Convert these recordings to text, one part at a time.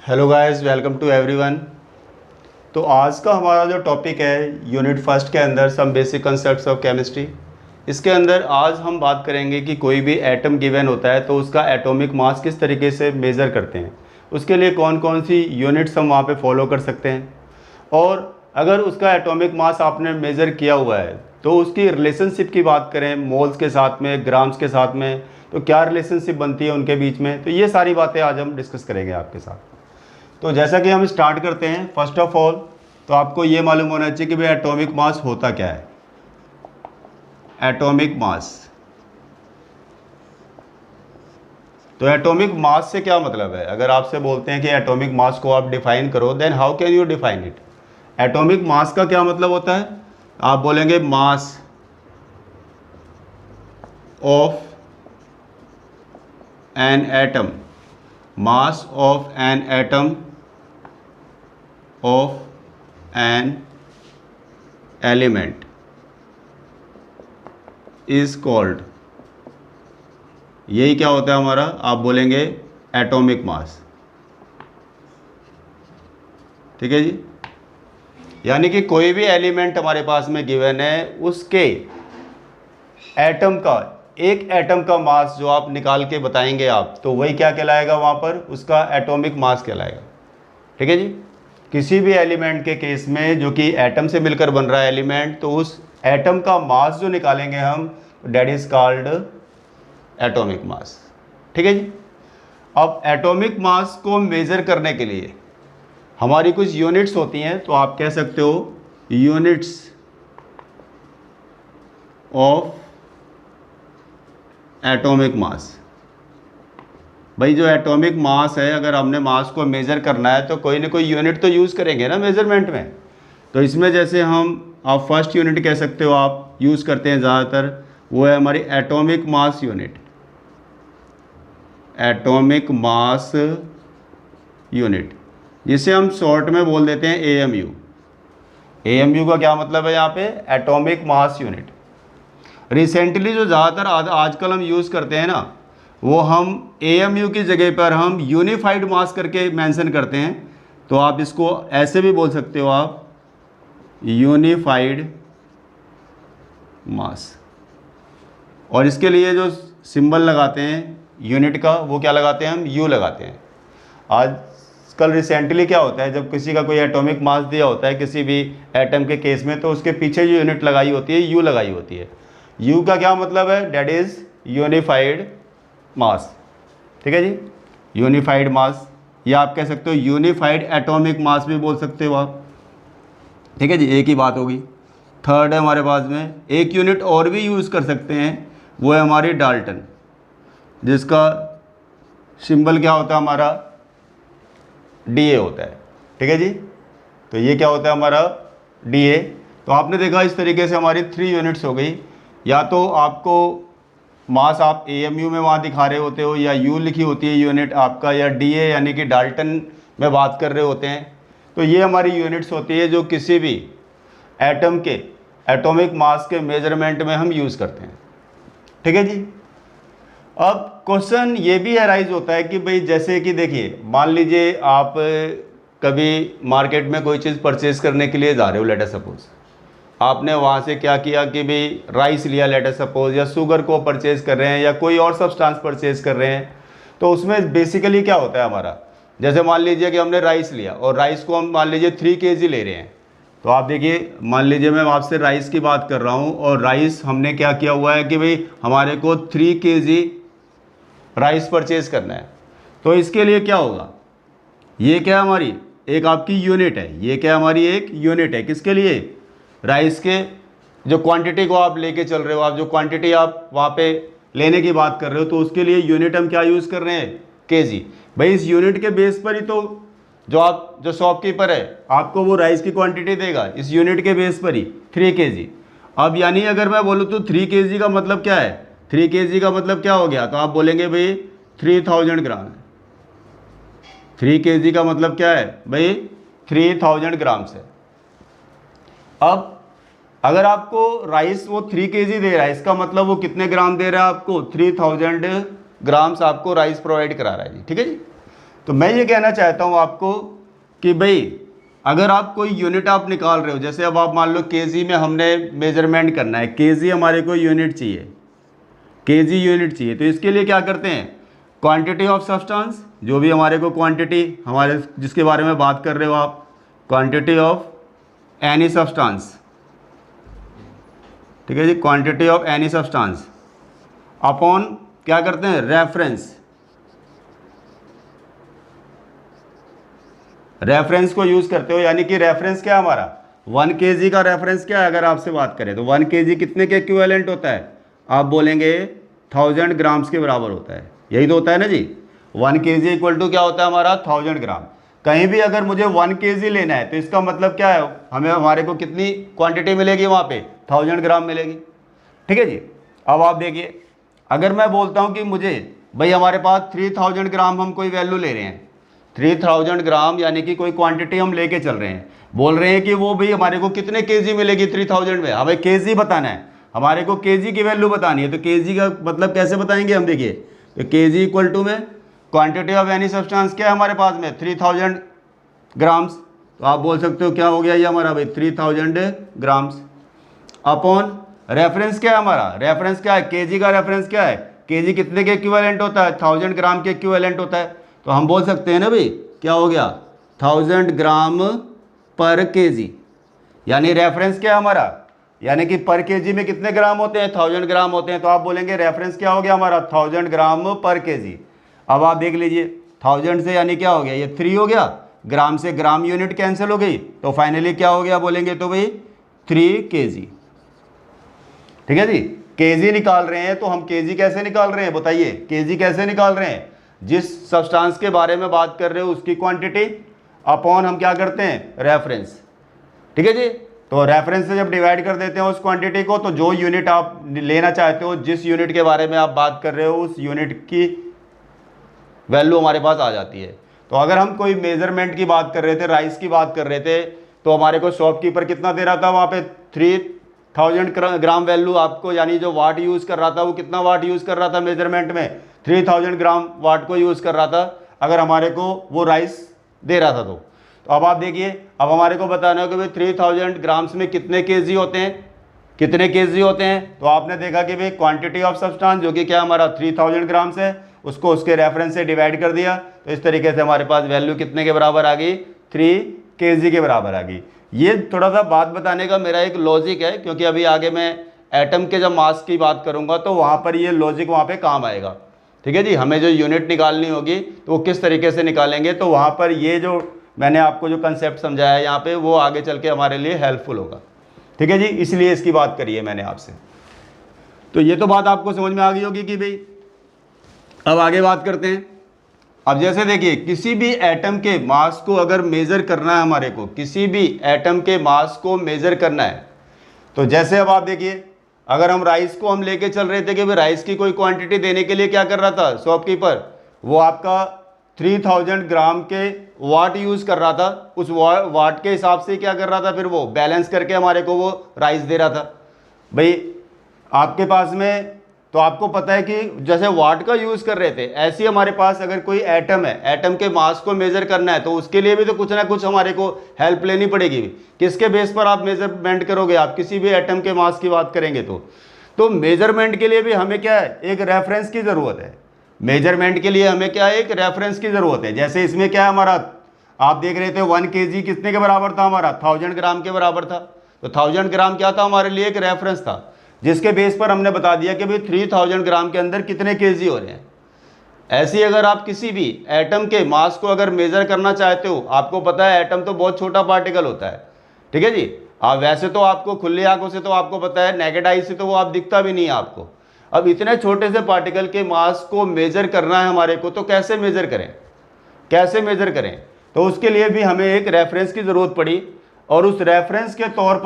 Hello guys, welcome to everyone. तो आज का हमारा जो टॉपिक है यूनिट फर्स्ट के अंदर some basic concepts of chemistry. इसके अंदर आज हम बात करेंगे कि कोई भी एटम गिवन होता है तो उसका एटॉमिक मास किस तरीके से मेज़र करते हैं, उसके लिए कौन कौन सी यूनिट्स हम वहाँ पे फॉलो कर सकते हैं, और अगर उसका एटॉमिक मास आपने मेज़र किया हुआ है तो उसकी रिलेशनशिप की बात करें मोल्स के साथ में, ग्राम्स के साथ में, तो क्या रिलेशनशिप बनती है उनके बीच में। तो ये सारी बातें आज हम डिस्कस करेंगे आपके साथ। तो जैसा कि हम स्टार्ट करते हैं, फर्स्ट ऑफ ऑल तो आपको ये मालूम होना चाहिए कि भाई एटॉमिक मास होता क्या है। एटॉमिक मास, तो एटॉमिक मास से क्या मतलब है। अगर आपसे बोलते हैं कि एटॉमिक मास को आप डिफाइन करो, then how can you define it. Atomic mass का क्या मतलब होता है, आप बोलेंगे mass of an atom, mass of an atom of an element is called, यही क्या होता है हमारा, आप बोलेंगे एटॉमिक मास। ठीक है जी। यानी कि कोई भी एलिमेंट हमारे पास में गिवन है, उसके एटम का, एक एटम का मास जो आप निकाल के बताएंगे आप, तो वही क्या कहलाएगा, वहाँ पर उसका एटॉमिक मास कहलाएगा। ठीक है जी। किसी भी एलिमेंट के केस में जो कि एटम से मिलकर बन रहा है एलिमेंट, तो उस एटम का मास जो निकालेंगे हम, that is called atomic mass. ठीक है जी। अब एटॉमिक मास को मेज़र करने के लिए हमारी कुछ यूनिट्स होती हैं, तो आप कह सकते हो यूनिट्स ऑफ एटॉमिक मास। भाई जो एटॉमिक मास है, अगर हमने मास को मेज़र करना है तो कोई ना कोई यूनिट तो यूज़ करेंगे ना मेज़रमेंट में। तो इसमें जैसे आप फर्स्ट यूनिट कह सकते हो, आप यूज़ करते हैं ज़्यादातर, वो है हमारी atomic mass unit. Atomic mass unit, जिसे हम शॉर्ट में बोल देते हैं AMU। AMU का क्या मतलब है यहाँ पे, एटॉमिक मास यूनिट। रिसेंटली जो ज़्यादातर आजकल हम यूज़ करते हैं ना, वो हम AMU की जगह पर हम यूनिफाइड मास करके मेंशन करते हैं। तो आप इसको ऐसे भी बोल सकते हो, आप यूनिफाइड मास। और इसके लिए जो सिंबल लगाते हैं यूनिट का, वो क्या लगाते हैं, हम U लगाते हैं। आजकल रिसेंटली क्या होता है, जब किसी का कोई एटॉमिक मास दिया होता है किसी भी एटम के केस में, तो उसके पीछे जो यूनिट लगाई होती है U लगाई होती है। U का क्या मतलब है, डेट इज़ यूनिफाइड मास। ठीक है जी, यूनिफाइड मास, या आप कह सकते हो यूनिफाइड एटॉमिक मास भी बोल सकते हो आप। ठीक है जी, एक ही बात होगी। थर्ड है हमारे पास में एक यूनिट और भी यूज़ कर सकते हैं, वो है हमारी डाल्टन, जिसका सिंबल क्या होता है हमारा, DA होता है। ठीक है जी। तो ये क्या होता है हमारा, DA। तो आपने देखा इस तरीके से हमारी 3 यूनिट्स हो गई। या तो आपको मास आप AMU में वहाँ दिखा रहे होते हो, या U लिखी होती है यूनिट आपका, या DA यानी कि डाल्टन में बात कर रहे होते हैं। तो ये हमारी यूनिट्स होती है जो किसी भी एटम के एटॉमिक मास के मेजरमेंट में हम यूज़ करते हैं। ठीक है जी। अब क्वेश्चन ये भी अराइज होता है कि भाई जैसे कि देखिए, मान लीजिए आप कभी मार्केट में कोई चीज़ परचेज करने के लिए जा रहे हो, लेट अस सपोज आपने वहाँ से क्या किया कि भाई राइस लिया, लेट अस सपोज, या शुगर को परचेज कर रहे हैं, या कोई और सब्सटेंस परचेज कर रहे हैं। तो उसमें बेसिकली क्या होता है हमारा, जैसे मान लीजिए कि हमने राइस लिया और राइस को हम मान लीजिए 3 kg ले रहे हैं। तो आप देखिए, मान लीजिए मैं आपसे राइस की बात कर रहा हूँ, और राइस हमने क्या किया हुआ है कि भाई हमारे को 3 kg राइस परचेज करना है। तो इसके लिए क्या होगा, ये क्या हमारी एक आपकी यूनिट है, ये क्या हमारी एक यूनिट है, किसके लिए, राइस के जो क्वांटिटी को आप लेके चल रहे हो, आप जो क्वांटिटी आप वहाँ पे लेने की बात कर रहे हो, तो उसके लिए यूनिट हम क्या यूज़ कर रहे हैं, kg। भाई इस यूनिट के बेस पर ही तो जो शॉपकीपर है आपको वो राइस की क्वांटिटी देगा, इस यूनिट के बेस पर ही 3 kg। अब यानी अगर मैं बोलूँ तो 3 kg का मतलब क्या है, 3 kg का मतलब क्या हो गया, तो आप बोलेंगे भाई 3000 ग्राम है। 3 kg का मतलब क्या है भाई, 3000 ग्राम से। अब अगर आपको राइस वो 3 kg दे रहा है, इसका मतलब वो कितने ग्राम दे रहा है आपको, 3000 ग्राम्स आपको राइस प्रोवाइड करा रहा है जी। ठीक है जी। तो मैं ये कहना चाहता हूँ आपको कि भाई अगर आप कोई यूनिट आप निकाल रहे हो, जैसे अब आप मान लो केजी में हमने मेजरमेंट करना है, केजी हमारे को यूनिट चाहिए, केजी यूनिट चाहिए, तो इसके लिए क्या करते हैं, क्वांटिटी ऑफ सब्सटेंस, जो भी हमारे को क्वांटिटी हमारे जिसके बारे में बात कर रहे हो आप, क्वांटिटी ऑफ एनी सब्सटेंस, ठीक है जी, quantity of any substance upon क्या करते हैं, रेफरेंस, रेफरेंस को यूज करते हो, यानी कि रेफरेंस क्या हमारा 1 kg का रेफरेंस क्या है, अगर आपसे बात करें तो 1 kg कितने के इक्विवेलेंट होता है, आप बोलेंगे 1000 ग्राम्स के बराबर होता है, यही तो होता है ना जी, 1 kg इक्वल टू क्या होता है हमारा 1000 ग्राम। कहीं भी अगर मुझे 1 kg लेना है तो इसका मतलब क्या है, हमें हमारे को कितनी क्वांटिटी मिलेगी वहाँ पे 1000 ग्राम मिलेगी, ठीक है जी। अब आप देखिए, अगर मैं बोलता हूँ कि मुझे भाई हमारे पास 3000 ग्राम हम कोई वैल्यू ले रहे हैं, 3000 ग्राम यानी कि कोई क्वांटिटी हम लेके चल रहे हैं, बोल रहे हैं कि वो भी हमारे को कितने केजी मिलेगी 3000 में, हमें केजी बताना है, हमारे को केजी की वैल्यू बतानी है, तो केजी का मतलब कैसे बताएंगे हम, देखिए तो केजी इक्वल टू में क्वांटिटी ऑफ एनी सब्सटेंस क्या है हमारे पास में 3000 ग्राम्स, तो आप बोल सकते हो क्या हो गया ये हमारा भाई 3000 ग्राम्स अपॉन रेफरेंस क्या है हमारा, रेफरेंस क्या है, केजी का रेफरेंस क्या है, केजी कितने के इक्विवेलेंट होता है 1000 ग्राम के इक्विवेलेंट होता है, तो हम बोल सकते हैं ना भाई क्या हो गया 1000 ग्राम पर केजी, यानी रेफरेंस क्या है हमारा, यानी कि पर केजी में कितने ग्राम होते हैं 1000 ग्राम होते हैं, तो आप बोलेंगे रेफरेंस क्या हो गया हमारा 1000 ग्राम पर केजी। अब आप देख लीजिए 1000 से यानी क्या हो गया ये 3 हो गया, ग्राम से ग्राम यूनिट कैंसिल हो गई, तो फाइनली क्या हो गया बोलेंगे तो भाई 3 केजी, ठीक है जी। केजी निकाल रहे हैं तो हम केजी कैसे निकाल रहे हैं बताइए, केजी कैसे निकाल रहे हैं, जिस सब्सटेंस के बारे में बात कर रहे हो उसकी क्वांटिटी अपॉन हम क्या करते हैं रेफरेंस, ठीक है जी। तो रेफरेंस से जब डिवाइड कर देते हैं उस क्वांटिटी को, तो जो यूनिट आप लेना चाहते हो, जिस यूनिट के बारे में आप बात कर रहे हो, उस यूनिट की वैल्यू हमारे पास आ जाती है। तो अगर हम कोई मेजरमेंट की बात कर रहे थे, राइस की बात कर रहे थे, तो हमारे को शॉपकीपर कितना दे रहा था वहाँ पे 3000 ग्राम वैल्यू आपको, यानी जो वाट यूज़ कर रहा था वो कितना वाट यूज़ कर रहा था मेजरमेंट में 3000 ग्राम वाट को यूज़ कर रहा था, अगर हमारे को वो राइस दे रहा था तो अब आप देखिए, अब हमारे को बताना है कि भाई 3000 ग्राम्स में कितने केजी होते हैं, कितने केजी होते हैं, तो आपने देखा कि भाई क्वांटिटी ऑफ सब्सटेंस जो कि क्या हमारा 3000 ग्राम्स है, उसको उसके रेफरेंस से डिवाइड कर दिया, तो इस तरीके से हमारे पास वैल्यू कितने के बराबर आ गई 3 केजी के बराबर आ गई। ये थोड़ा सा बात बताने का मेरा एक लॉजिक है, क्योंकि अभी आगे मैं एटम के जब मास की बात करूंगा तो वहाँ पर ये लॉजिक वहाँ पे काम आएगा, ठीक है जी। हमें जो यूनिट निकालनी होगी तो वो किस तरीके से निकालेंगे, तो वहाँ पर ये जो मैंने आपको जो कंसेप्ट समझाया है यहाँ पे, वो आगे चल के हमारे लिए हेल्पफुल होगा, ठीक है जी, इसलिए इसकी बात करी है मैंने आपसे। तो ये तो बात आपको समझ में आ गई होगी कि भाई अब आगे बात करते हैं। अब जैसे देखिए, किसी भी एटम के मास को अगर मेज़र करना है हमारे को, किसी भी एटम के मास को मेज़र करना है, तो जैसे अब आप देखिए, अगर हम राइस को हम लेके चल रहे थे कि भाई राइस की कोई क्वांटिटी देने के लिए क्या कर रहा था शॉपकीपर, वो आपका 3000 ग्राम के वाट यूज़ कर रहा था, उस वाट के हिसाब से क्या कर रहा था, फिर वो बैलेंस करके हमारे को वो राइस दे रहा था। भाई आपके पास में तो आपको पता है कि जैसे वाट का यूज़ कर रहे थे, ऐसे ही हमारे पास अगर कोई एटम है, एटम के मास को मेज़र करना है, तो उसके लिए भी तो कुछ ना कुछ हमारे को हेल्प लेनी पड़ेगी। किसके बेस पर आप मेजरमेंट करोगे, आप किसी भी एटम के मास की बात करेंगे तो मेजरमेंट के लिए भी हमें क्या है, एक रेफरेंस की ज़रूरत है। मेजरमेंट के लिए हमें क्या है, एक रेफरेंस की ज़रूरत है। जैसे इसमें क्या है हमारा, आप देख रहे थे 1 kg कितने के बराबर था हमारा 1000 ग्राम के बराबर था, तो 1000 ग्राम क्या था हमारे लिए, एक रेफरेंस था, जिसके बेस पर हमने बता दिया कि भाई 3000 ग्राम के अंदर कितने केजी हो रहे हैं। ऐसे ही अगर आप किसी भी एटम के मास को अगर मेज़र करना चाहते हो, आपको पता है एटम तो बहुत छोटा पार्टिकल होता है, ठीक है जी। आप वैसे तो आपको खुली आंखों से तो आपको पता है, नेकेड आई से तो वो आप दिखता भी नहीं है आपको। अब इतने छोटे से पार्टिकल के मास को मेज़र करना है हमारे को, तो कैसे मेज़र करें, कैसे मेज़र करें, तो उसके लिए भी हमें एक रेफरेंस की ज़रूरत पड़ी। और उस रेफरेंस के तौर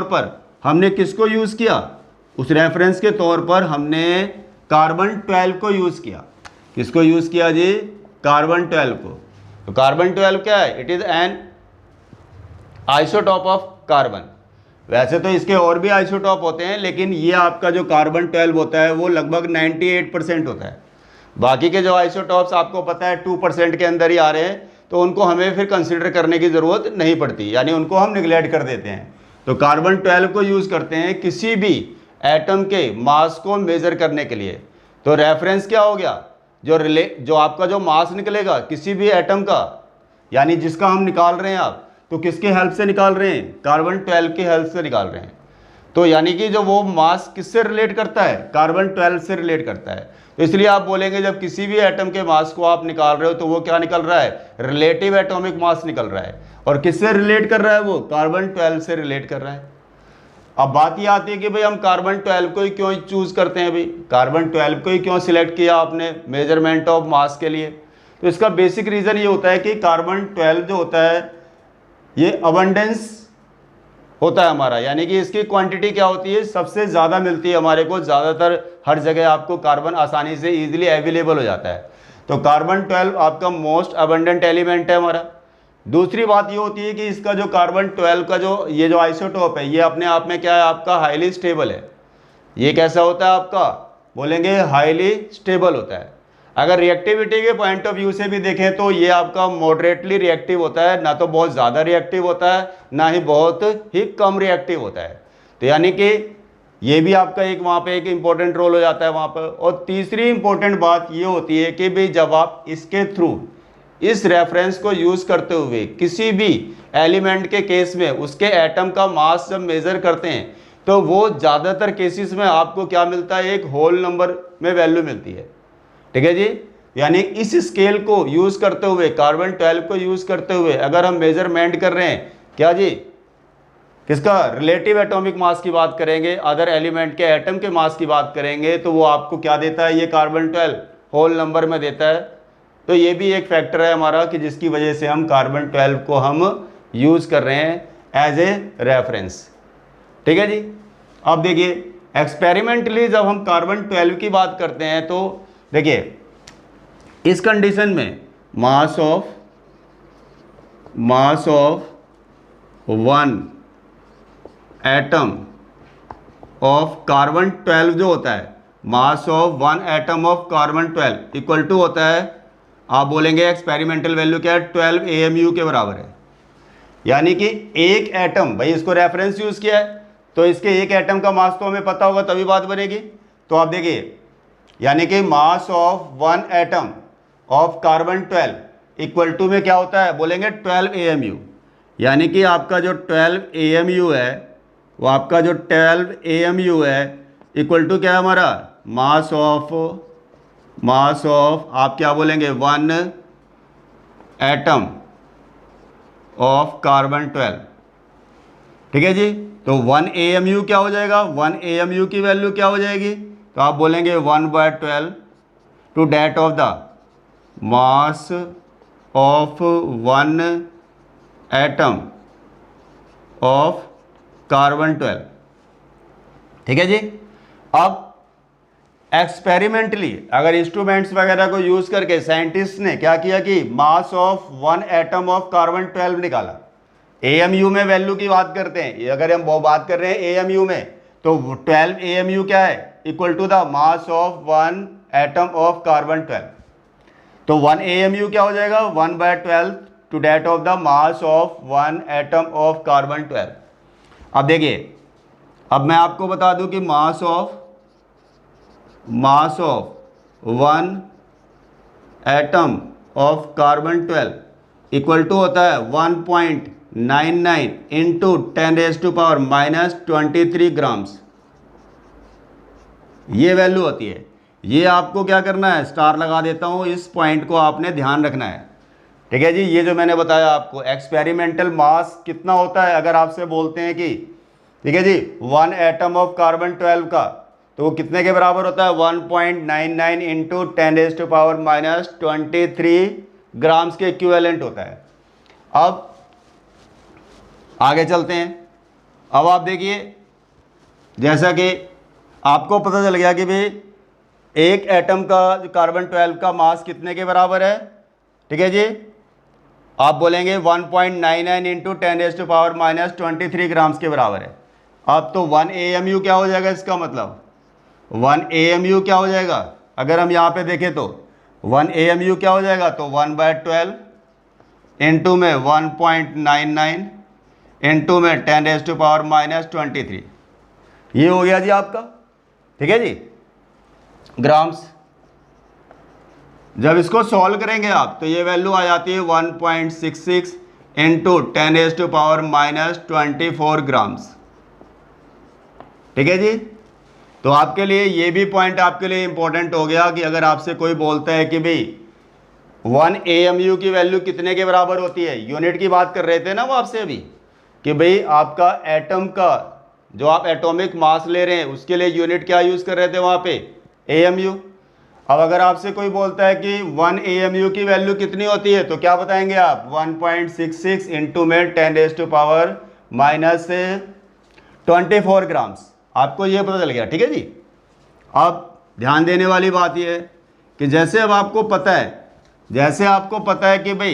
पर हमने किसको यूज़ किया, उस रेफरेंस के तौर पर हमने कार्बन 12 को यूज़ किया। किसको यूज़ किया जी, कार्बन 12 को। तो कार्बन 12 क्या है, it is an isotope of carbon. वैसे तो इसके और भी आइसोटॉप होते हैं, लेकिन ये आपका जो कार्बन 12 होता है वो लगभग 98% होता है। बाकी के जो आइसोटॉप्स आपको पता है 2% के अंदर ही आ रहे हैं, तो उनको हमें फिर कंसिडर करने की ज़रूरत नहीं पड़ती, यानी उनको हम निगलेक्ट कर देते हैं। तो कार्बन 12 को यूज़ करते हैं किसी भी एटम के मास को मेज़र करने के लिए। तो रेफरेंस क्या हो गया, जो आपका जो मास निकलेगा किसी भी एटम का, यानी जिसका हम निकाल रहे हैं आप, तो किसके हेल्प से निकाल रहे हैं, कार्बन 12 की हेल्प से निकाल रहे हैं। तो यानी कि जो वो मास किससे रिलेट करता है, कार्बन 12 से रिलेट करता है। तो इसलिए आप बोलेंगे जब किसी भी एटम के मास को आप निकाल रहे हो तो वो क्या निकल रहा है, रिलेटिव एटॉमिक मास निकल रहा है। और किससे रिलेट कर रहा है, वो कार्बन 12 से रिलेट कर रहा है। अब बात ये आती है कि भाई हम कार्बन 12 को ही क्यों चूज करते हैं, भाई कार्बन 12 को ही क्यों सिलेक्ट किया आपने मेजरमेंट ऑफ मास के लिए। तो इसका बेसिक रीज़न ये होता है कि कार्बन 12 जो होता है ये अबंडेंस होता है हमारा, यानी कि इसकी क्वांटिटी क्या होती है, सबसे ज़्यादा मिलती है हमारे को, ज़्यादातर हर जगह आपको कार्बन आसानी से ईजिली अवेलेबल हो जाता है। तो कार्बन 12 आपका मोस्ट अबंडेंट एलिमेंट है हमारा। दूसरी बात ये होती है कि इसका जो कार्बन 12 का जो आइसोटोप है ये अपने आप में क्या है, आपका हाईली स्टेबल है। ये कैसा होता है आपका, बोलेंगे हाईली स्टेबल होता है। अगर रिएक्टिविटी के पॉइंट ऑफ व्यू से भी देखें तो ये आपका मॉडरेटली रिएक्टिव होता है, ना तो बहुत ज़्यादा रिएक्टिव होता है, ना ही बहुत ही कम रिएक्टिव होता है। तो यानी कि ये भी आपका एक वहाँ पे एक इम्पोर्टेंट रोल हो जाता है वहाँ पर। और तीसरी इम्पोर्टेंट बात ये होती है कि भाई जब आप इसके थ्रू इस रेफरेंस को यूज़ करते हुए किसी भी एलिमेंट के केस में उसके एटम का मास जब मेज़र करते हैं तो वो ज़्यादातर केसेस में आपको क्या मिलता है, एक होल नंबर में वैल्यू मिलती है। ठीक है जी, यानी इस स्केल को यूज़ करते हुए, कार्बन 12 को यूज़ करते हुए अगर हम मेजरमेंट कर रहे हैं क्या जी, किसका, रिलेटिव एटॉमिक मास की बात करेंगे, अदर एलिमेंट के एटम के मास की बात करेंगे, तो वो आपको क्या देता है, ये कार्बन 12 होल नंबर में देता है। तो ये भी एक फैक्टर है हमारा कि जिसकी वजह से हम कार्बन 12 को हम यूज़ कर रहे हैं एज ए रेफरेंस। ठीक है जी। अब देखिए एक्सपेरिमेंटली जब हम कार्बन 12 की बात करते हैं तो देखिए इस कंडीशन में mass of one atom of carbon 12 जो होता है, mass of one atom of carbon 12 equal to होता है, आप बोलेंगे एक्सपेरिमेंटल वैल्यू क्या है, 12 AMU के बराबर है। यानी कि एक एटम, भाई इसको रेफरेंस यूज़ किया है तो इसके एक एटम का मास तो हमें पता होगा तभी बात बनेगी। तो आप देखिए यानी कि mass of one atom of carbon 12 equal to में क्या होता है, बोलेंगे 12 AMU। यानी कि आपका जो 12 AMU है वो आपका जो 12 AMU है इक्वल टू क्या है हमारा, मास ऑफ आप क्या बोलेंगे, वन एटम ऑफ कार्बन 12। ठीक है जी। तो 1 AMU क्या हो जाएगा, 1 AMU की वैल्यू क्या हो जाएगी, तो आप बोलेंगे 1/12 to that of the mass of one atom of carbon 12। ठीक है जी। अब एक्सपेरिमेंटली अगर इंस्ट्रूमेंट्स वगैरह को यूज़ करके साइंटिस्ट ने क्या किया कि mass of one atom of carbon 12 निकाला। AMU में वैल्यू की बात करते हैं, अगर हम वो बात कर रहे हैं AMU में, तो 12 AMU क्या है, equal to the mass of one atom of carbon 12। तो 1 AMU क्या हो जाएगा, 1/12 to that of the mass of one atom of carbon 12। अब देखिए, अब मैं आपको बता दूं कि mass of one atom of carbon 12 equal to होता है 1.99 इंटू 10⁻⁻23 ग्राम्स। ये वैल्यू होती है। ये आपको क्या करना है, स्टार लगा देता हूँ, इस पॉइंट को आपने ध्यान रखना है। ठीक है जी। ये जो मैंने बताया आपको एक्सपेरिमेंटल मास कितना होता है, अगर आपसे बोलते हैं कि ठीक है जी 1 एटम ऑफ कार्बन 12 का, तो वो कितने के बराबर होता है, 1.99 इंटू 10⁻⁻23 ग्राम्स के इक्विवेलेंट होता है। अब आगे चलते हैं। अब आप देखिए जैसा कि आपको पता चल गया कि भाई एक एटम का कार्बन 12 का मास कितने के बराबर है। ठीक है जी। आप बोलेंगे 1.99 इंटू 10⁻⁻23 ग्राम्स के बराबर है। अब तो 1 AMU क्या हो जाएगा, इसका मतलब 1 AMU क्या हो जाएगा, अगर हम यहाँ पे देखें तो 1 AMU क्या हो जाएगा, तो 1/12 इंटू में 1.99 इंटू में 10⁻⁻23, ये हो गया जी आपका, ठीक है जी, ग्राम्स। जब इसको सॉल्व करेंगे आप तो ये वैल्यू आ जाती है 1.66 इंटू 10⁻⁻24 ग्राम्स, ठीक है जी। तो आपके लिए ये भी पॉइंट आपके लिए इंपॉर्टेंट हो गया कि अगर आपसे कोई बोलता है कि भाई 1 AMU की वैल्यू कितने के बराबर होती है, यूनिट की बात कर रहे थे ना वो आपसे अभी, कि भाई आपका एटम का जो आप एटॉमिक मास ले रहे हैं उसके लिए यूनिट क्या यूज़ कर रहे थे वहाँ पे, AMU। अब अगर आपसे कोई बोलता है कि 1 AMU की वैल्यू कितनी होती है तो क्या बताएंगे आप, 1.66 इंटू में 10⁻⁻24 ग्राम्स, आपको ये पता चल गया, ठीक है जी। अब ध्यान देने वाली बात यह है कि जैसे अब आपको पता है, जैसे आपको पता है कि भाई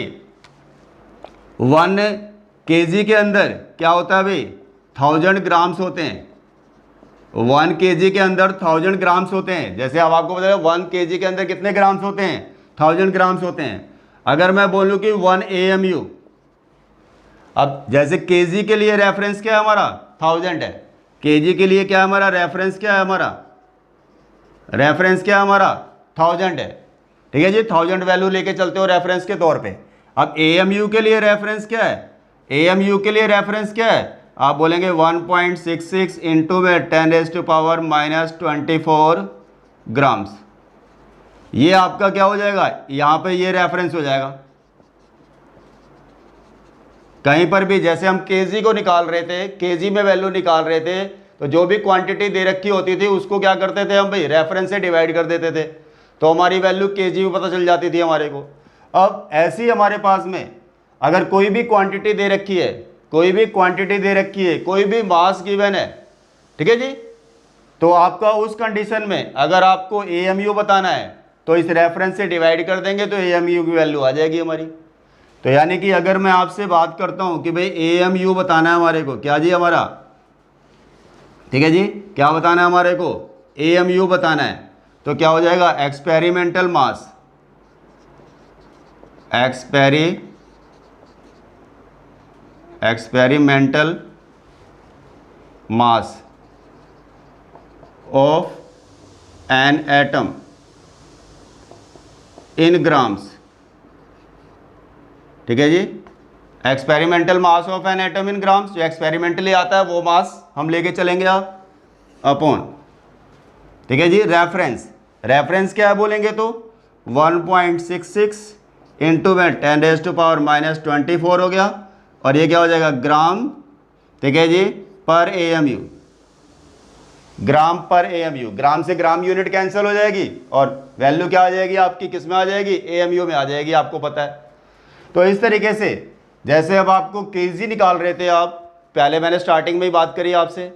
1 kg के अंदर क्या होता है भाई, 1000 ग्राम्स होते हैं, 1 kg के अंदर 1000 ग्राम्स होते हैं। जैसे अब आपको पता है 1 kg के अंदर कितने ग्राम्स होते हैं, 1000 ग्राम्स होते हैं। अगर मैं बोलूं कि 1 AMU, अब जैसे kg के लिए रेफरेंस क्या है हमारा, 1000 है, kg के लिए क्या है हमारा रेफरेंस, क्या है हमारा रेफरेंस, क्या है हमारा 1000 है, ठीक है जी। 1000 वैल्यू लेके चलते हो रेफरेंस के तौर पे। अब AMU के लिए रेफरेंस क्या है, AMU के लिए रेफरेंस क्या है, आप बोलेंगे 1.66 इंटू में 10⁻⁻24 ग्राम्स, ये आपका क्या हो जाएगा, यहां पे ये रेफरेंस हो जाएगा। कहीं पर भी जैसे हम kg को निकाल रहे थे, kg में वैल्यू निकाल रहे थे, तो जो भी क्वांटिटी दे रखी होती थी उसको क्या करते थे हम भाई, रेफरेंस से डिवाइड कर देते थे, तो हमारी वैल्यू kg में पता चल जाती थी हमारे को। अब ऐसे ही हमारे पास में अगर कोई भी क्वांटिटी दे रखी है, कोई भी क्वांटिटी दे रखी है, कोई भी मास गिवन है, ठीक है जी, तो आपका उस कंडीशन में अगर आपको AMU बताना है तो इस रेफरेंस से डिवाइड कर देंगे तो AMU की वैल्यू आ जाएगी हमारी। तो यानी कि अगर मैं आपसे बात करता हूं कि भाई AMU बताना है हमारे को, क्या जी हमारा, ठीक है जी, क्या बताना है हमारे को, AMU बताना है, तो क्या हो जाएगा, experimental mass, experimental mass of an atom in grams, ठीक है जी। Experimental mass of an atom in grams, जो एक्सपेरिमेंटली आता है वो मास हम लेके चलेंगे आप अपॉन, ठीक है जी, रेफरेंस, रेफरेंस क्या है बोलेंगे तो 1.66 इंटू में 10⁻⁻24 हो गया, और ये क्या हो जाएगा, ग्राम, ठीक है जी, पर AMU, ग्राम पर AMU, ग्राम से ग्राम यूनिट कैंसिल हो जाएगी और वैल्यू क्या आ जाएगी आपकी, किस में आ जाएगी, AMU में आ जाएगी, आपको पता है। तो इस तरीके से जैसे अब आपको kg निकाल रहे थे आप, पहले मैंने स्टार्टिंग में ही बात करी आपसे,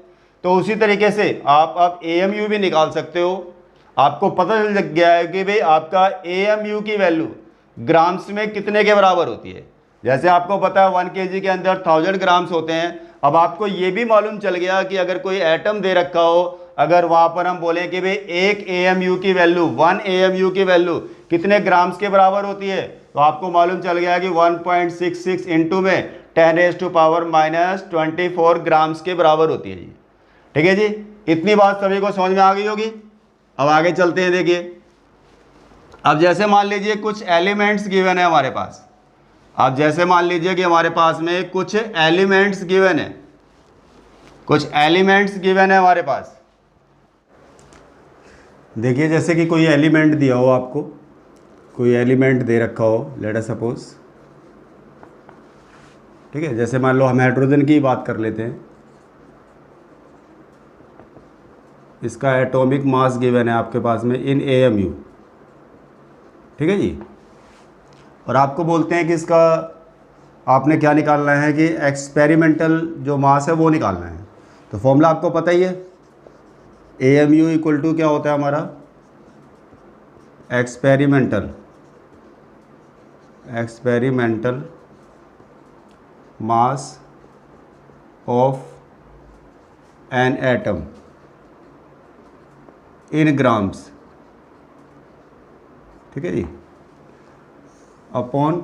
तो उसी तरीके से आप अब AMU भी निकाल सकते हो। आपको पता चल गया है कि भाई आपका AMU की वैल्यू ग्राम्स में कितने के बराबर होती है। जैसे आपको पता है 1 kg के अंदर 1000 ग्राम्स होते हैं। अब आपको ये भी मालूम चल गया कि अगर कोई एटम दे रखा हो, अगर वहाँ पर हम बोले कि भाई 1 AMU की वैल्यू, 1 AMU की वैल्यू कितने ग्राम्स के बराबर होती है, तो आपको मालूम चल गया कि 1.66 इंटू में 10⁻⁻24 ग्राम्स के बराबर होती है जी, ठीक है जी। इतनी बात सभी को समझ में आ गई होगी। अब आगे चलते हैं, देखिए अब जैसे मान लीजिए कुछ एलिमेंट्स गिवन है हमारे पास, अब जैसे मान लीजिए कि हमारे पास में कुछ एलिमेंट्स गिवन है, कुछ एलिमेंट्स गिवन है हमारे पास। देखिए जैसे कि कोई एलिमेंट दिया हो, आपको कोई एलिमेंट दे रखा हो, लेट अस सपोज, ठीक है, जैसे मान लो हम हाइड्रोजन की बात कर लेते हैं, इसका एटॉमिक मास गिवन है आपके पास में इन AMU, ठीक है जी, और आपको बोलते हैं कि इसका आपने क्या निकालना है कि एक्सपेरिमेंटल जो मास है वो निकालना है। तो फॉर्मूला आपको पता ही है, AMU इक्वल टू क्या होता है हमारा, experimental mass of an atom in grams, ठीक है जी। अपॉन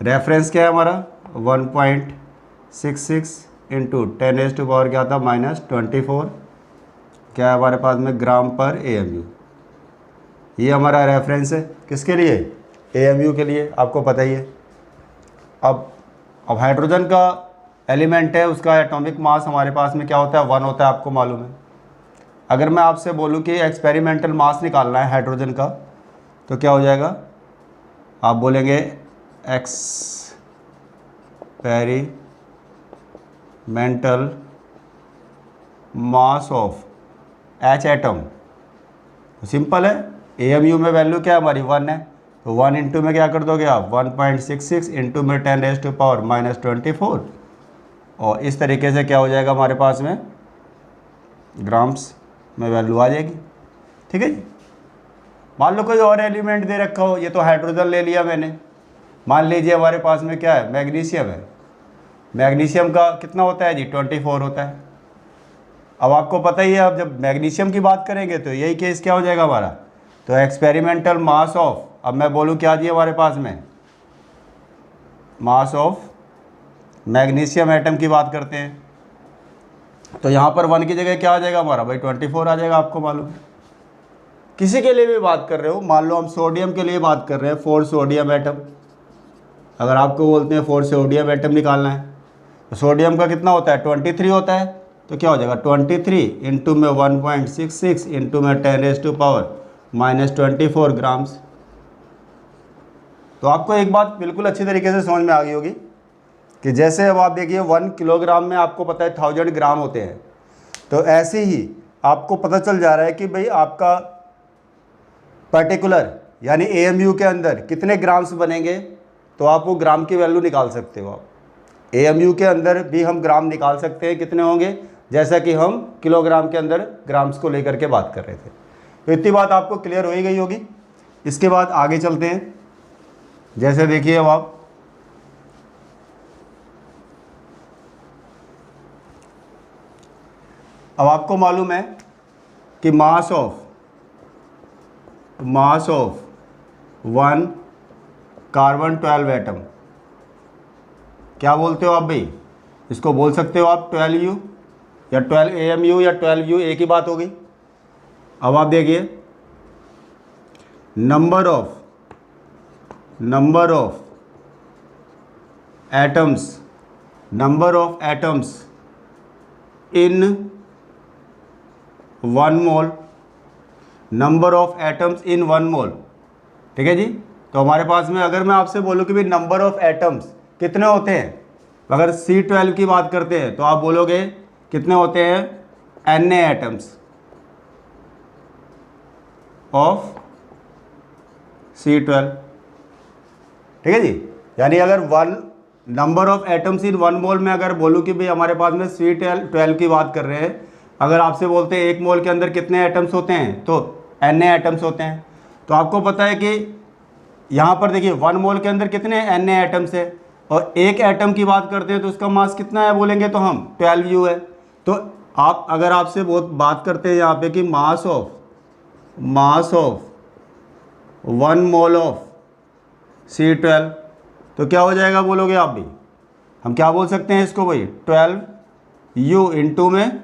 रेफरेंस क्या है हमारा 1.66 इंटू 10⁻⁴ क्या था -24 क्या है हमारे पास में ग्राम पर AMU। ये हमारा रेफरेंस है किसके लिए, AMU के लिए, आपको पता ही है। अब हाइड्रोजन का एलिमेंट है, उसका एटॉमिक मास हमारे पास में क्या होता है 1 होता है, आपको मालूम है। अगर मैं आपसे बोलूं कि एक्सपेरिमेंटल मास निकालना है हाइड्रोजन का तो क्या हो जाएगा, आप बोलेंगे experimental mass of H atom. Simple है, AMU में वैल्यू क्या है हमारी 1 है, तो 1 इंटू में क्या कर दोगे आप 1.66 इंटू में 10⁻⁻24 और इस तरीके से क्या हो जाएगा हमारे पास में ग्राम्स में वैल्यू आ जाएगी। ठीक है जी। मान लो कोई और एलिमेंट दे रखा हो, ये तो हाइड्रोजन ले लिया मैंने, मान लीजिए हमारे पास में क्या है मैग्नीशियम है। मैग्नीशियम का कितना होता है जी 24 होता है। अब आपको पता ही है, अब जब मैग्नीशियम की बात करेंगे तो यही केस क्या हो जाएगा हमारा, तो एक्सपेरिमेंटल मास ऑफ, अब मैं बोलूँ क्या जी हमारे पास में मास ऑफ मैग्नीशियम एटम की बात करते हैं, तो यहाँ पर 1 की जगह क्या आ जाएगा हमारा भाई 24 आ जाएगा, आपको मालूम है। किसी के लिए भी बात कर रहे हो, मान लो हम सोडियम के लिए बात कर रहे हैं 4 सोडियम एटम, अगर आपको बोलते हैं 4 सोडियम एटम निकालना है तो सोडियम का कितना होता है 23 होता है, तो क्या हो जाएगा 23 इंटू में 1.66 इंटू में 10⁻⁻24 ग्राम्स। तो आपको एक बात बिल्कुल अच्छी तरीके से समझ में आ गई होगी कि जैसे अब आप देखिए 1 किलोग्राम में आपको पता है 1000 ग्राम होते हैं, तो ऐसे ही आपको पता चल जा रहा है कि भाई आपका पर्टिकुलर यानी AMU के अंदर कितने ग्राम्स बनेंगे, तो आप वो ग्राम की वैल्यू निकाल सकते हो। आप AMU के अंदर भी हम ग्राम निकाल सकते हैं कितने होंगे, जैसा कि हम किलोग्राम के अंदर ग्राम्स को लेकर के बात कर रहे थे। तो इतनी बात आपको क्लियर हो ही गई होगी। इसके बाद आगे चलते हैं। जैसे देखिए अब आपको मालूम है कि मास ऑफ 1 कार्बन 12 एटम क्या बोलते हो आप भाई, इसको बोल सकते हो आप 12U या 12 AMU या 12U, एक ही बात होगी। अब आप देखिए number of atoms in 1 mole, number of atoms in 1 मोल। ठीक है जी। तो हमारे पास में अगर मैं आपसे बोलूँ कि भाई नंबर ऑफ एटम्स कितने होते हैं, अगर C12 की बात करते हैं तो आप बोलोगे कितने होते हैं Na एटम्स ऑफ C12। ठीक है जी। यानी अगर नंबर ऑफ एटम्स इन 1 मोल में अगर बोलूँ कि भाई हमारे पास में C12 की बात कर रहे हैं, अगर आपसे बोलते हैं 1 मोल के अंदर कितने एटम्स होते हैं तो Na एटम्स होते हैं। तो आपको पता है कि यहाँ पर देखिए 1 मोल के अंदर कितने Na एटम्स है, और एक एटम की बात करते हैं तो उसका मास कितना है बोलेंगे तो हम 12U है। तो आप अगर आपसे बात करते हैं यहाँ पे कि mass of 1 mole of C12 तो क्या हो जाएगा बोलोगे आप भी, हम क्या बोल सकते हैं इसको भाई 12U इंटू में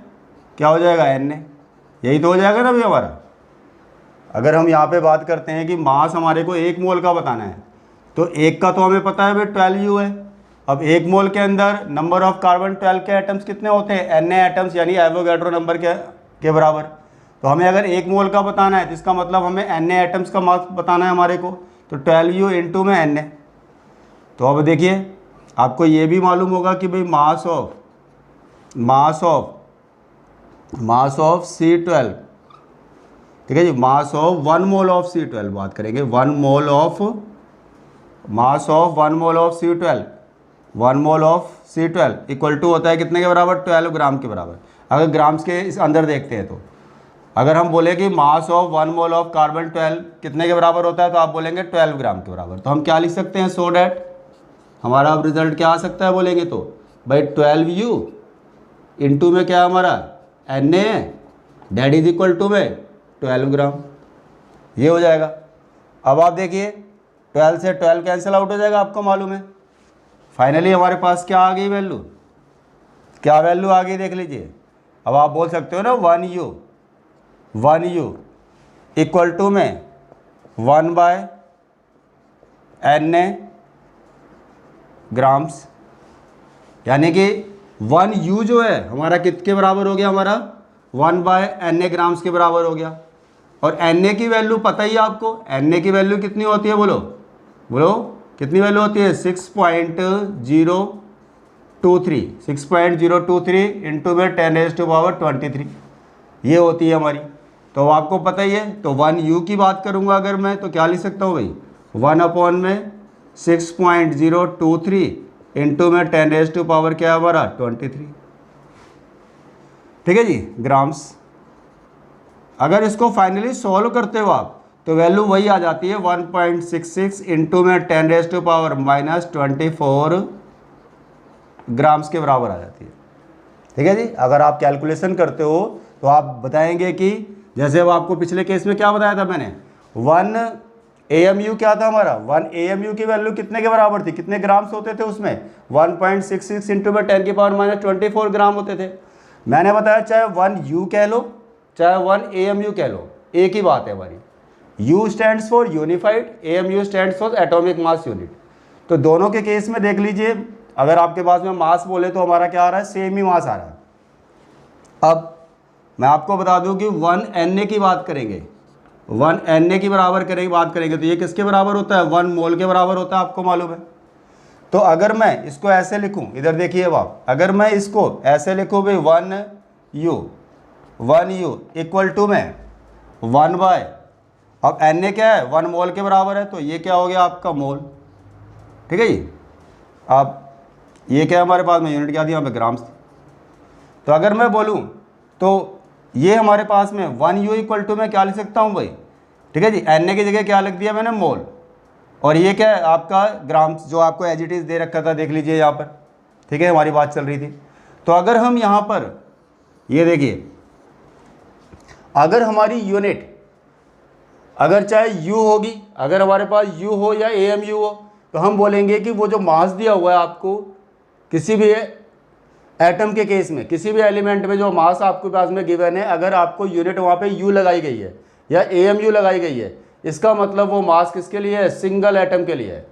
क्या हो जाएगा Na, यही तो हो जाएगा ना भाई हमारा। अगर हम यहाँ पे बात करते हैं कि मास हमारे को 1 मोल का बताना है तो एक का तो हमें पता है भाई 12U है। अब 1 मोल के अंदर नंबर ऑफ कार्बन 12 के एटम्स कितने होते हैं Na एटम्स, यानी एवोगैड्रो नंबर के बराबर। तो हमें अगर 1 मोल का बताना है तो इसका मतलब हमें Na एटम्स का मास बताना है हमारे को, तो 12U इंटू में Na। तो अब देखिए आपको ये भी मालूम होगा कि भाई मास ऑफ C12, ठीक है जी, mass of 1 mole of C12 बात करेंगे, 1 mole of C12 equal to होता है कितने के बराबर 12 ग्राम के बराबर। अगर ग्राम्स के इस अंदर देखते हैं तो अगर हम बोले कि mass of 1 mole of carbon 12 कितने के बराबर होता है तो आप बोलेंगे 12 ग्राम के बराबर। तो हम क्या लिख सकते हैं, सो डैट हमारा अब रिजल्ट क्या आ सकता है बोलेंगे तो भाई 12U इंटू में क्या हमारा Na that is equal to में 12 ग्राम, ये हो जाएगा। अब आप देखिए 12 से 12 कैंसिल आउट हो जाएगा, आपको मालूम है। फाइनली हमारे पास क्या आ गई वैल्यू, क्या वैल्यू आ गई देख लीजिए। अब आप बोल सकते हो ना 1 u इक्वल टू में 1/na ग्राम्स, यानी कि 1 u जो है हमारा कितने बराबर हो गया, हमारा 1/na ग्राम्स के बराबर हो गया। और na की वैल्यू पता ही है आपको, na की वैल्यू कितनी होती है, बोलो बोलो कितनी वैल्यू होती है, 6.023 इंटू में 10⁻23 ये होती है हमारी। तो आपको पता ही है, तो 1u की बात करूंगा अगर मैं तो क्या लिख सकता हूँ भाई, 1/6.023 इंटू में 10⁻, क्या है हमारा 23, ठीक है जी, ग्राम्स। अगर इसको फाइनली सॉल्व करते हो आप तो वैल्यू वही आ जाती है 1.66 इंटू में 10⁻24 ग्राम्स के बराबर आ जाती है, ठीक है जी। अगर आप कैलकुलेशन करते हो तो आप बताएंगे कि जैसे अब आपको पिछले केस में क्या बताया था मैंने, 1 AMU क्या था हमारा, 1 AMU की वैल्यू कितने के बराबर थी, कितने ग्राम्स होते थे उसमें, 1.66 इंटू में 10⁻24 ग्राम होते थे। मैंने बताया चाहे 1U कह लो चाहे 1 AMU कह लो, एक ही बात है हमारी। U stands for unified, AMU stands for atomic mass unit. तो दोनों के केस में देख लीजिए, अगर आपके पास में मास बोले तो हमारा क्या आ रहा है, सेम ही मास आ रहा है। अब मैं आपको बता दूं कि 1 Na की बात करेंगे, 1 Na की बराबर करेंगे बात करेंगे तो ये किसके बराबर होता है, 1 मोल के बराबर होता है, आपको मालूम है। तो अगर मैं इसको ऐसे लिखूं, इधर देखिए आप, अगर मैं इसको ऐसे लिखूं भाई 1U इक्वल टू में 1/, अब Na क्या है, 1 मोल के बराबर है, तो ये क्या हो गया आपका मोल, ठीक है जी। अब ये क्या है हमारे पास में, यूनिट क्या थी यहाँ पे, ग्राम्स थी। तो अगर मैं बोलूँ तो ये हमारे पास में 1U इक्वल टू में क्या लिख सकता हूँ भाई, ठीक है जी, Na की जगह क्या लिख दिया मैंने, मोल, और ये क्या है आपका ग्राम्स, जो आपको एज इट इज़ दे रखा था, देख लीजिए यहाँ पर, ठीक है, हमारी बात चल रही थी। तो अगर हम यहाँ पर ये देखिए, अगर हमारी यूनिट अगर चाहे U होगी, अगर हमारे पास U हो या AMU हो, तो हम बोलेंगे कि वो जो मास दिया हुआ है आपको किसी भी एटम के केस में, किसी भी एलिमेंट में जो मास आपके पास में गिवन है, अगर आपको यूनिट वहाँ पे U लगाई गई है या AMU लगाई गई है, इसका मतलब वो मास किसके लिए है, सिंगल एटम के लिए है।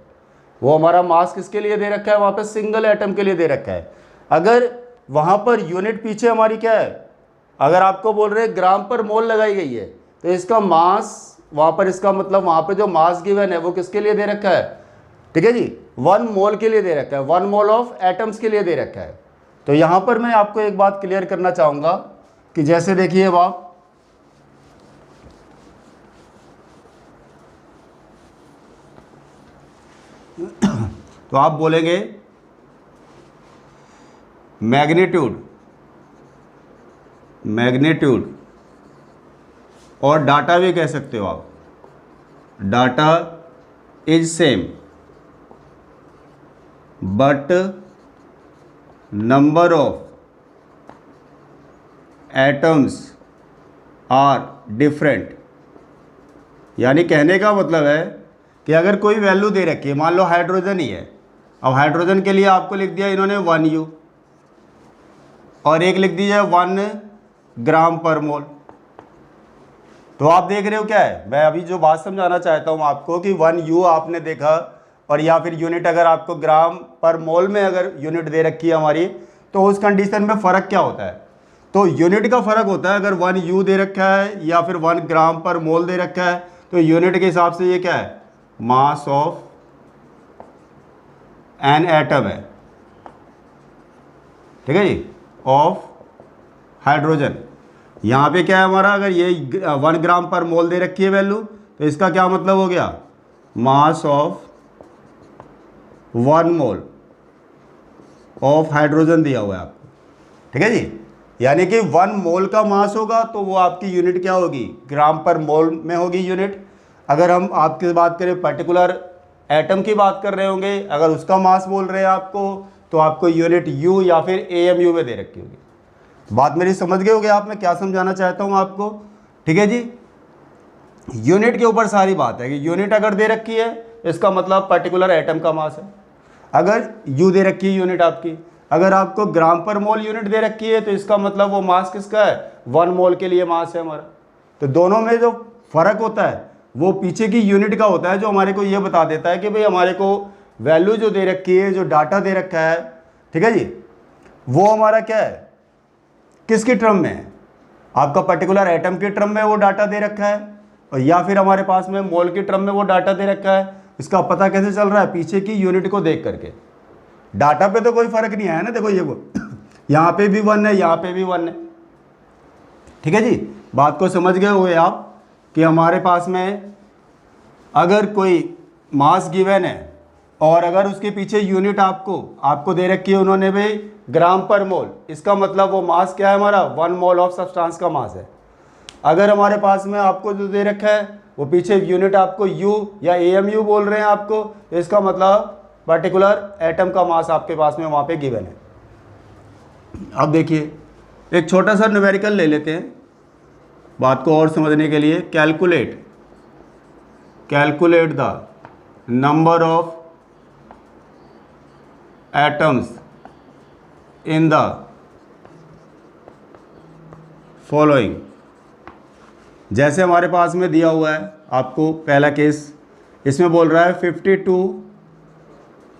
वो हमारा मास किसके लिए दे रखा है, वहाँ पे सिंगल एटम के लिए दे रखा है। अगर वहाँ पर यूनिट पीछे हमारी क्या है, अगर आपको बोल रहे हैं ग्राम पर मोल लगाई गई है, तो इसका मास वहाँ पर, इसका मतलब वहाँ पे जो मास गिवन है वो किसके लिए दे रखा है, ठीक है जी, 1 मोल के लिए दे रखा है, 1 मोल ऑफ एटम्स के लिए दे रखा है। तो यहाँ पर मैं आपको एक बात क्लियर करना चाहूँगा कि जैसे देखिए अब आप तो आप बोलेंगे मैग्नीट्यूड और डाटा भी कह सकते हो आप, data is same but number of atoms are different. यानी कहने का मतलब है कि अगर कोई वैल्यू दे रखी है, मान लो हाइड्रोजन ही है, अब हाइड्रोजन के लिए आपको लिख दिया इन्होंने 1U और एक लिख दीजिए 1 ग्राम पर मोल। तो आप देख रहे हो क्या है, मैं अभी जो बात समझाना चाहता हूँ आपको कि 1U आपने देखा, और या फिर यूनिट अगर आपको ग्राम पर मोल में अगर यूनिट दे रखी है हमारी, तो उस कंडीशन में फ़र्क क्या होता है, तो यूनिट का फ़र्क होता है। अगर 1U दे रखा है या फिर 1 ग्राम पर मोल दे रखा है, तो यूनिट के हिसाब से ये क्या है, मास ऑफ एन एटम है, ठीक है जी, ऑफ हाइड्रोजन। यहाँ पे क्या है हमारा, अगर ये 1 ग्राम पर मोल दे रखी है वैल्यू, तो इसका क्या मतलब हो गया, mass of 1 mole of hydrogen दिया हुआ है आपको, ठीक है जी। यानी कि 1 मोल का मास होगा तो वो आपकी यूनिट क्या होगी, ग्राम पर मोल में होगी यूनिट। अगर हम आपकी बात करें पर्टिकुलर एटम की बात कर रहे होंगे, अगर उसका मास बोल रहे हैं आपको, तो आपको यूनिट U या फिर AMU में दे रखी होगी। बात मेरी समझ गए होगे आप, मैं क्या समझाना चाहता हूँ आपको, ठीक है जी। यूनिट के ऊपर सारी बात है कि यूनिट अगर दे रखी है इसका मतलब पर्टिकुलर एटम का मास है। अगर यू दे रखी है यूनिट आपकी, अगर आपको ग्राम पर मोल यूनिट दे रखी है तो इसका मतलब वो मास किसका है, 1 मोल के लिए मास है हमारा। तो दोनों में जो फ़र्क होता है वो पीछे की यूनिट का होता है, जो हमारे को ये बता देता है कि भाई हमारे को वैल्यू जो दे रखी है, जो डाटा दे रखा है, ठीक है जी, वो हमारा क्या है, किसकी टर्म में है, आपका पर्टिकुलर एटम के टर्म में वो डाटा दे रखा है, और या फिर हमारे पास में मोल की टर्म में वो डाटा दे रखा है। इसका पता कैसे चल रहा है, पीछे की यूनिट को देख करके। डाटा पे तो कोई फर्क नहीं आया ना, देखो ये वो यहाँ पे भी 1 है, यहाँ पे भी 1 है, ठीक है जी। बात को समझ गए हुए आप कि हमारे पास में अगर कोई मास गिवन है और अगर उसके पीछे यूनिट आपको दे रखी है उन्होंने भाई ग्राम पर मोल, इसका मतलब वो मास क्या है हमारा, 1 मोल ऑफ सब्सटेंस का मास है। अगर हमारे पास में आपको जो दे रखा है वो पीछे यूनिट आपको यू या AMU बोल रहे हैं आपको, तो इसका मतलब पर्टिकुलर एटम का मास आपके पास में वहाँ पे गिवन है। अब देखिए एक छोटा सा न्यूमेरिकल ले लेते हैं बात को और समझने के लिए। Calculate the number of atoms in the following. जैसे हमारे पास में दिया हुआ है आपको पहला केस, इसमें बोल रहा है 52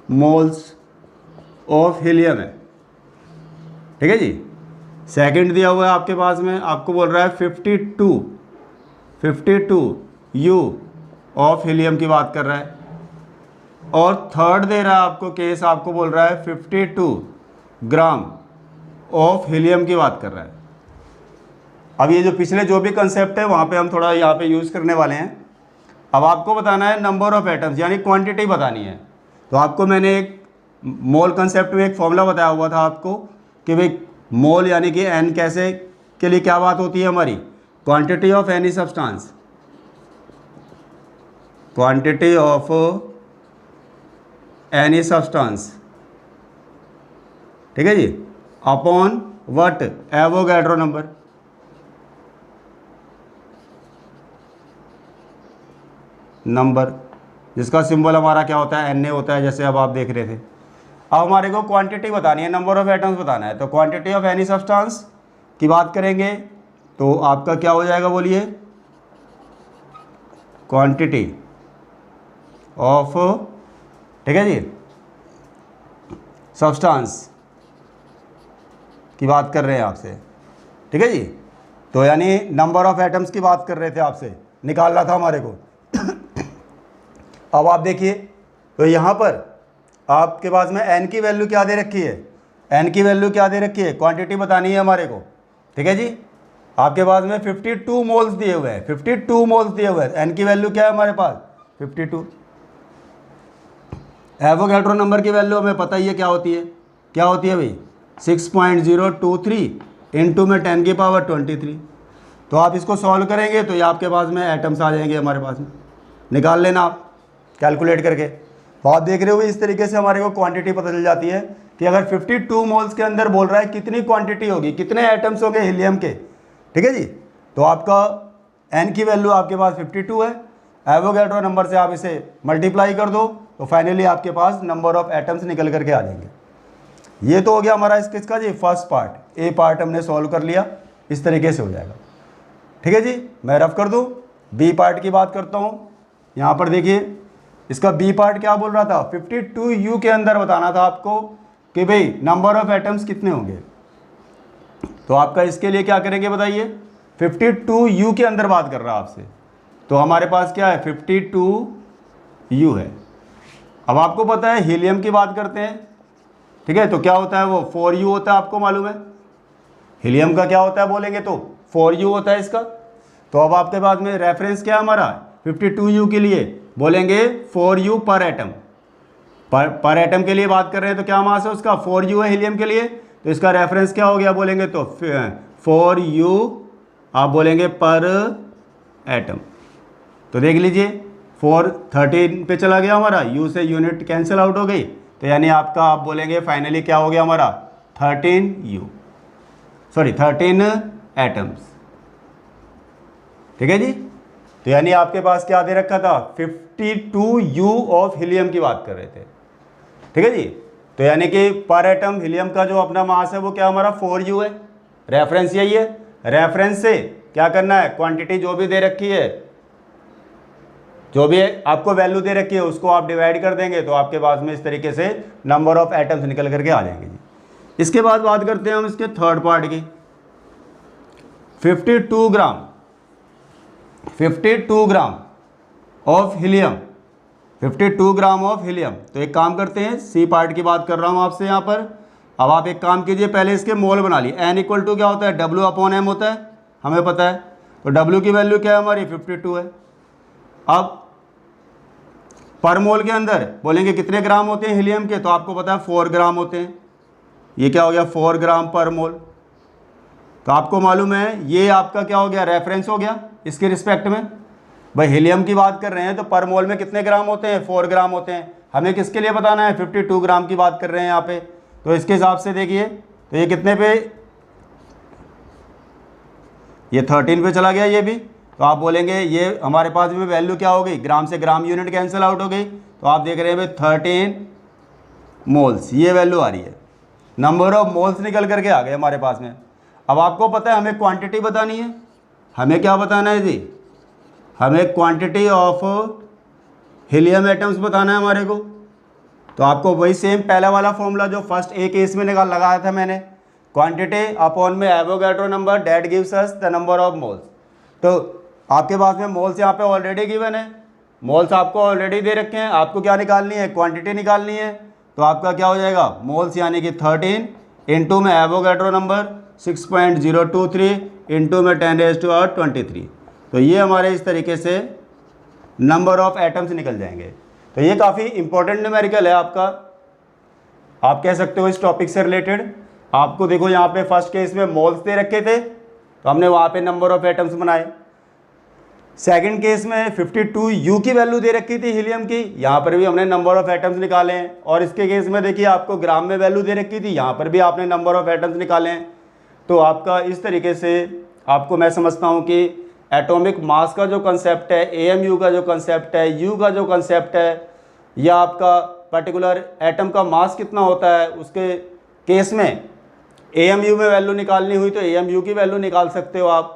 मोल्स ऑफ हीलियम है, ठीक है जी। सेकंड दिया हुआ है आपके पास में, आपको बोल रहा है 52 यू ऑफ हीलियम की बात कर रहा है। और थर्ड दे रहा है आपको केस, आपको बोल रहा है 52 ग्राम ऑफ हीलियम की बात कर रहा है। अब ये जो पिछले जो भी कंसेप्ट है वहाँ पे हम थोड़ा यहाँ पे यूज़ करने वाले हैं। अब आपको बताना है नंबर ऑफ एटम्स, यानी क्वांटिटी बतानी है। तो आपको मैंने एक मोल कंसेप्ट में एक फॉर्मूला बताया हुआ था आपको कि भाई मोल यानी कि एन कैसे के लिए क्या बात होती है हमारी, quantity of any substance, quantity of any substance, ठीक है जी, upon what, Avogadro number. Number जिसका सिंबल हमारा क्या होता है, Na होता है, जैसे अब आप देख रहे थे। अब हमारे को क्वांटिटी बतानी है, नंबर ऑफ एटम्स बताना है, तो क्वांटिटी ऑफ एनी सब्सटेंस की बात करेंगे तो आपका क्या हो जाएगा, बोलिए, क्वांटिटी ऑफ, ठीक है जी, सब्सटेंस की बात कर रहे हैं आपसे, ठीक है जी। तो यानी नंबर ऑफ एटम्स की बात कर रहे थे आपसे, निकालना था हमारे को। अब आप देखिए तो यहाँ पर आपके पास में n की वैल्यू क्या दे रखी है, n की वैल्यू क्या दे रखी है, क्वांटिटी बतानी है हमारे को, ठीक है जी। आपके पास में 52 मोल्स दिए हुए हैं, 52 मोल्स दिए हुए हैं, n की वैल्यू क्या है हमारे पास 52। एवोगैड्रो नंबर की वैल्यू हमें पता ही है क्या होती है, क्या होती है भाई 6.023 इंटू में 10 की पावर 23। तो आप इसको सॉल्व करेंगे तो ये आपके पास में एटम्स आ जाएंगे हमारे पास में, निकाल लेना आप कैलकुलेट करके। तो आप देख रहे हो इस तरीके से हमारे को क्वांटिटी पता चल जाती है कि अगर 52 मोल्स के अंदर बोल रहा है कितनी क्वांटिटी होगी, कितने एटम्स होंगे हीलियम के, ठीक है जी। तो आपका n की वैल्यू आपके पास 52 है, एवोगैड्रो नंबर से आप इसे मल्टीप्लाई कर दो तो फाइनली आपके पास नंबर ऑफ एटम्स निकल करके आ जाएंगे। ये तो हो गया हमारा इस किसका जी, फर्स्ट पार्ट, ए पार्ट हमने सॉल्व कर लिया, इस तरीके से हो जाएगा, ठीक है जी। मैं रफ कर दूँ, बी पार्ट की बात करता हूँ। यहाँ पर देखिए इसका बी पार्ट क्या बोल रहा था, 52 के अंदर बताना था आपको कि भाई नंबर ऑफ एटम्स कितने होंगे। तो आपका इसके लिए क्या करेंगे बताइए, 52 के अंदर बात कर रहा है आपसे, तो हमारे पास क्या है 52 है। अब आपको पता है हीलियम की बात करते हैं, ठीक है, तो क्या होता है वो 4U होता है, आपको मालूम है हीलियम का क्या होता है, बोलेंगे तो 4U होता है इसका। तो अब आपके पास में रेफरेंस क्या है हमारा 52U के लिए, बोलेंगे 4U पर एटम, पर एटम के लिए बात कर रहे हैं तो क्या मास है उसका 4U है हीलियम के लिए, तो इसका रेफरेंस क्या हो गया, बोलेंगे तो 4U आप बोलेंगे पर एटम। तो देख लीजिए 4 13 पे चला गया हमारा, U से यूनिट कैंसिल आउट हो गई, तो यानी आपका आप बोलेंगे फाइनली क्या हो गया हमारा 13 एटम्स, ठीक है जी। तो यानी आपके पास क्या दे रखा था, 52 यू ऑफ हीलियम की बात कर रहे थे, ठीक है जी। तो यानी कि पर एटम हीलियम का जो अपना मास है वो क्या हमारा 4u है, रेफरेंस यही है। रेफरेंस से क्या करना है, क्वांटिटी जो भी दे रखी है, जो भी आपको वैल्यू दे रखी है उसको आप डिवाइड कर देंगे तो आपके पास में इस तरीके से नंबर ऑफ एटम्स निकल करके आ जाएंगे जी। इसके बाद बात करते हैं हम इसके थर्ड पार्ट की, 52 gram of helium, 52 gram of helium. तो एक काम करते हैं, सी पार्ट की बात कर रहा हूँ आपसे यहाँ पर। अब आप एक काम कीजिए, पहले इसके मोल बना लिए। एन इक्वल टू क्या होता है, W/m होता है, हमें पता है। तो W की वैल्यू क्या है हमारी, 52 है। अब पर मोल के अंदर बोलेंगे कितने ग्राम होते हैं हीलियम के, तो आपको पता है 4 ग्राम होते हैं। ये क्या हो गया, 4 ग्राम पर मोल। तो आपको मालूम है ये आपका क्या हो गया, रेफरेंस हो गया इसके रिस्पेक्ट में। भाई हीलियम की बात कर रहे हैं तो पर मोल में कितने ग्राम होते हैं, 4 ग्राम होते हैं। हमें किसके लिए बताना है, 52 ग्राम की बात कर रहे हैं यहाँ पे। तो इसके हिसाब से देखिए, तो ये कितने पे, ये 13 पे चला गया ये भी। तो आप बोलेंगे ये हमारे पास में वैल्यू क्या हो गई, ग्राम से ग्राम यूनिट कैंसिल आउट हो गई। तो आप देख रहे हैं भाई 13 मोल्स, ये वैल्यू आ रही है। नंबर ऑफ मोल्स निकल करके आ गए हमारे पास में। अब आपको पता है हमें क्वांटिटी बतानी है, हमें क्या बताना है जी, हमें क्वांटिटी ऑफ हीलियम एटम्स बताना है हमारे को। तो आपको वही सेम पहला वाला फॉर्मूला जो फर्स्ट ए केस में लगाया था मैंने, क्वांटिटी अपॉन में Avogadro number that gives us the number of moles. तो आपके पास में मोल्स यहाँ पे ऑलरेडी गिवन है, मोल्स आपको ऑलरेडी दे रखे हैं। आपको क्या निकालनी है, क्वांटिटी निकालनी है। तो आपका क्या हो जाएगा, मोल्स यानी कि 13 इंटू में एवोगाड्रो नंबर 6.023 इंटू में 10⁻23। तो ये हमारे इस तरीके से नंबर ऑफ एटम्स निकल जाएंगे। तो ये काफ़ी इंपॉर्टेंट न्यूमेरिकल है आपका, आप कह सकते हो इस टॉपिक से रिलेटेड। आपको देखो यहाँ पे फर्स्ट केस में मोल्स दे रखे थे तो हमने वहाँ पे नंबर ऑफ एटम्स बनाए। सेकंड केस में 52 यू की वैल्यू दे रखी थी हीलियम की, यहाँ पर भी हमने नंबर ऑफ एटम्स निकाले हैं। और इसके केस में देखिए आपको ग्राम में वैल्यू दे रखी थी, यहाँ पर भी आपने नंबर ऑफ एटम्स निकाले हैं। तो आपका इस तरीके से आपको मैं समझता हूँ कि एटॉमिक मास का जो कंसेप्ट है, AMU का जो कंसेप्ट है, यू का जो कंसेप्ट है, या आपका पर्टिकुलर एटम का मास कितना होता है, उसके केस में AMU में वैल्यू निकालनी हुई तो AMU की वैल्यू निकाल सकते हो आप।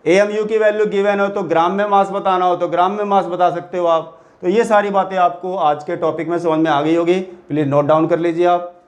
AMU की वैल्यू गिवन हो तो ग्राम में मास बताना हो तो ग्राम में मास बता सकते हो आप। तो ये सारी बातें आपको आज के टॉपिक में समझ में आ गई होगी, प्लीज़ नोट डाउन कर लीजिए आप।